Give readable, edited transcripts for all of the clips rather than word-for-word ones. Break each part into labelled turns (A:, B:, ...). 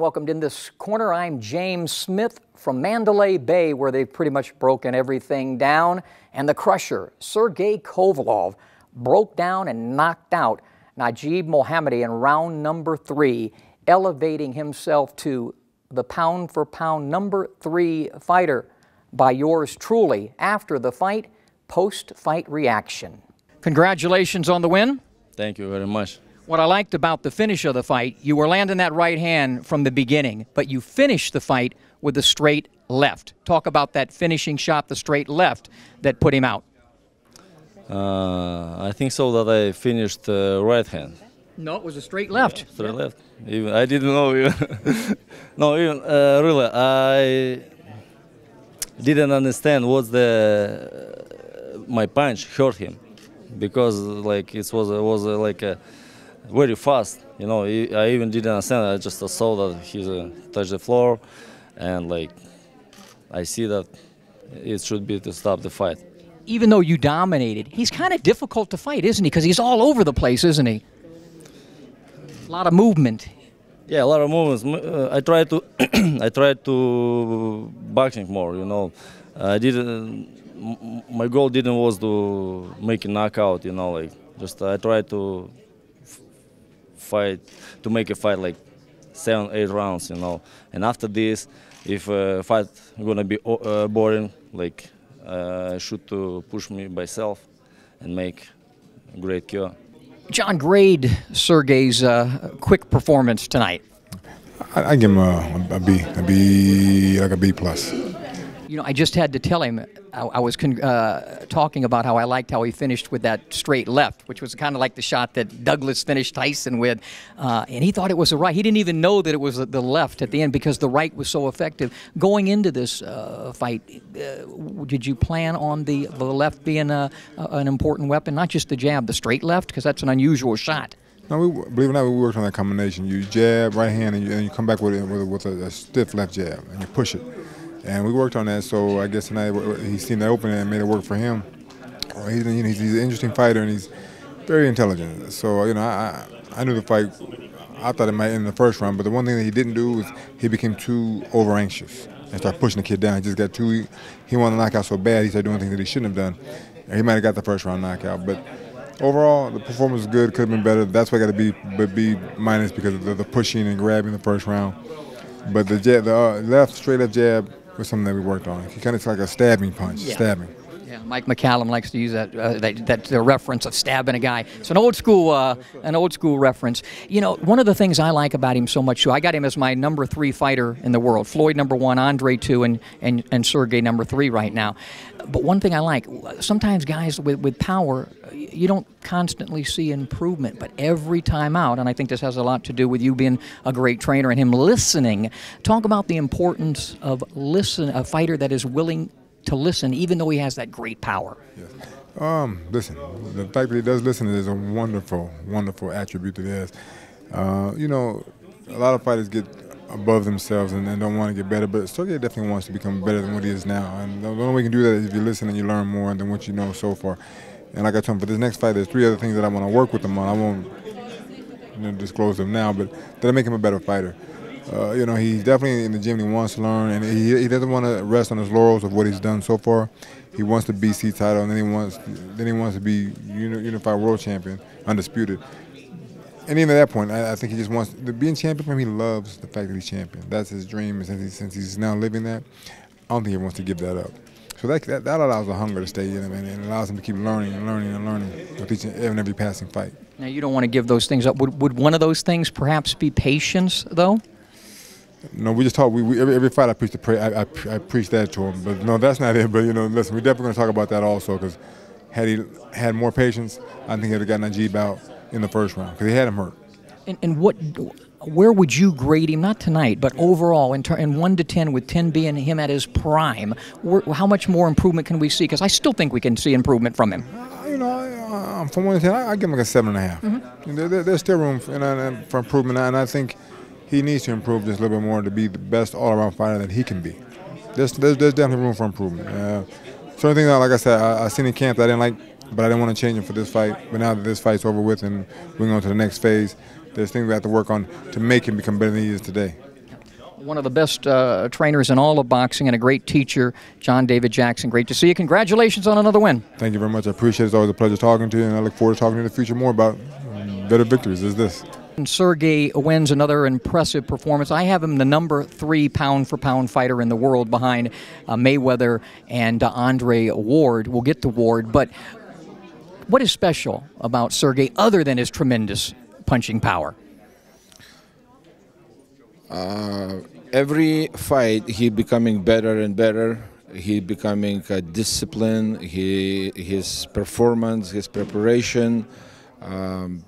A: welcomed in this corner. I'm James Smith from Mandalay Bay, where they've pretty much broken everything down. And the Krusher, Sergey Kovalev, broke down and knocked out Nadjib Mohammedi in round number 3, elevating himself to the pound-for-pound number 3 fighter by yours truly. After the fight, post-fight reaction. Congratulations on the win.
B: Thank you very much.
A: What I liked about the finish of the fight, you were landing that right hand from the beginning, but you finished the fight with the straight left. Talk about that finishing shot, the straight left, that put him out.
B: I think so that I finished right hand.
A: No, it was a straight left.
B: Yeah, straight left. Even I didn't know. Even no, even really, I didn't understand what my punch hurt him, because like it was like a very fast. You know, I even didn't understand. I just saw that he touched the floor, and like I see that it should be to stop the fight.
A: Even though you dominated, he's kind of difficult to fight, isn't he? Because he's all over the place, isn't he? A lot of movement.
B: Yeah, a lot of movements. I tried to, I tried to boxing more. You know, I didn't. My goal didn't was to make a knockout. You know, like just I tried to fight, to make a fight like 7-8 rounds. You know, and after this, if fight gonna be boring, like. Should to push me myself and make a great cure.
A: John, grade Sergey's quick performance tonight.
C: I give him a B, like a B plus.
A: You know, I just had to tell him, I was talking about how I liked how he finished with that straight left, which was kind of like the shot that Douglas finished Tyson with, and he thought it was a right. He didn't even know that it was the left at the end because the right was so effective. Going into this fight, did you plan on the left being an important weapon, not just the jab, the straight left, because that's an unusual shot?
C: No, believe it or not, we worked on that combination. You jab right hand, and you come back with a stiff left jab, and you push it. And we worked on that, so I guess tonight he's seen the opening and made it work for him. He's an interesting fighter, and he's very intelligent. So, you know, I knew the fight. I thought it might end in the first round, but the one thing that he didn't do was he became too over-anxious and started pushing the kid down. He just got too, he wanted to knock out so bad, he started doing things that he shouldn't have done. And he might have got the first round knockout, but overall, the performance was good, could have been better. That's why I got to be minus because of the pushing and grabbing the first round. But the straight left jab was something that we worked on. He kind of like a stabbing punch, stabbing.
A: Yeah, Mike McCallum likes to use that reference of stabbing a guy. It's an old school reference. You know, one of the things I like about him so much too, I got him as my number 3 fighter in the world. Floyd number 1, Andre 2, and Sergey number 3 right now. But one thing I like, sometimes guys with power, you don't constantly see improvement, but every time out, and I think this has a lot to do with you being a great trainer and him listening. Talk about the importance of a fighter that is willing to listen, even though he has that great power.
C: Yes. Listen, the fact that he does listen is a wonderful, wonderful attribute that he has. You know, a lot of fighters get above themselves and don't want to get better, but Sergey definitely wants to become better than what he is now. And the only way you can do that is if you listen and you learn more than what you know so far. And like I told him, for this next fight, there's 3 other things that I want to work with him on. I won't disclose them now, but that'll make him a better fighter. You know, he's definitely in the gym and he wants to learn, and he doesn't want to rest on his laurels of what he's done so far. He wants the BC title, and then he wants to be unified world champion, undisputed. And even at that point, I think he just wants to be champion. For him, he loves the fact that he's champion. That's his dream, and since he's now living that, I don't think he wants to give that up. So that allows the hunger to stay in him, and it allows him to keep learning and learning and learning with each and every passing fight.
A: Now, you don't want to give those things up. Would one of those things perhaps be patience, though?
C: No, we just talk. Every fight I preach that to him. But no, that's not it. But you know, listen, we're definitely going to talk about that also, because had he had more patience, I think he'd have gotten Nadjib out in the first round because he had him hurt.
A: And where would you grade him? Not tonight, but overall, in 1 to 10, with 10 being him at his prime. How much more improvement can we see? Because I still think we can see improvement from him.
C: You know, from 1 to 10, I give him like a 7.5. Mm-hmm. There's still room for improvement, and I think he needs to improve just a little bit more to be the best all-around fighter that he can be. There's definitely room for improvement. Certain things, like I said, I seen in camp that I didn't like, but I didn't want to change him for this fight. But now that this fight's over with and we're going to the next phase, there's things we have to work on to make him become better than he is today.
A: One of the best trainers in all of boxing and a great teacher, John David Jackson. Great to see you. Congratulations on another win.
C: Thank you very much. I appreciate it. It's always a pleasure talking to you, and I look forward to talking to you in the future more about better victories as this.
A: And Sergey wins another impressive performance. I have him the number 3 pound-for-pound fighter in the world behind Mayweather and Andre Ward. We'll get to Ward, but what is special about Sergey other than his tremendous punching power?
D: Every fight, he becoming better and better. He becoming disciplined. His performance, his preparation, and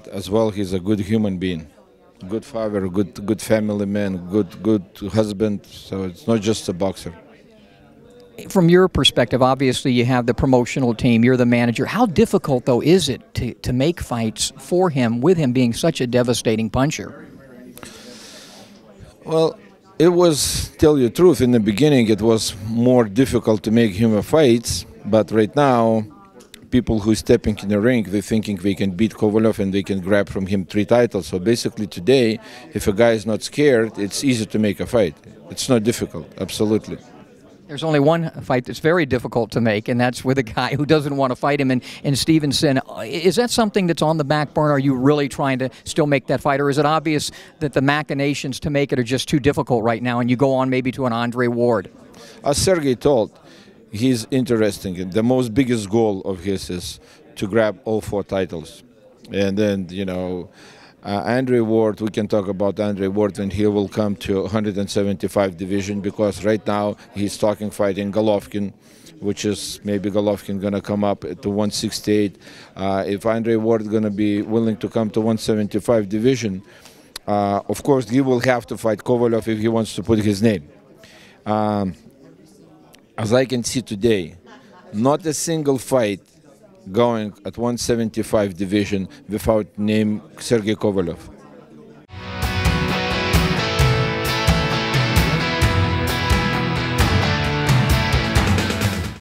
D: as well, he's a good human being, good father, good family man, good husband. So it's not just a boxer.
A: From your perspective, obviously you have the promotional team, you're the manager. How difficult, though, is it to make fights for him, with him being such a devastating puncher?
D: Well, it was, tell you the truth, in the beginning it was more difficult to make him fights, but right now people who stepping in the ring, they're thinking they can beat Kovalev and they can grab from him 3 titles. So basically today, if a guy is not scared, it's easy to make a fight. It's not difficult, absolutely.
A: There's only one fight that's very difficult to make, and that's with a guy who doesn't want to fight him in Stevenson. Is that something that's on the back burner? Are you really trying to still make that fight, or is it obvious that the machinations to make it are just too difficult right now and you go on maybe to an Andre Ward?
D: As Sergey told, he's interesting. The most biggest goal of his is to grab all 4 titles. And then, you know, Andre Ward, we can talk about Andre Ward when he will come to 175 division, because right now he's fighting Golovkin, which is maybe Golovkin going to come up to 168. If Andre Ward going to be willing to come to 175 division, of course he will have to fight Kovalev if he wants to put his name. As I can see today, not a single fight going at 175 division without name Sergey Kovalev.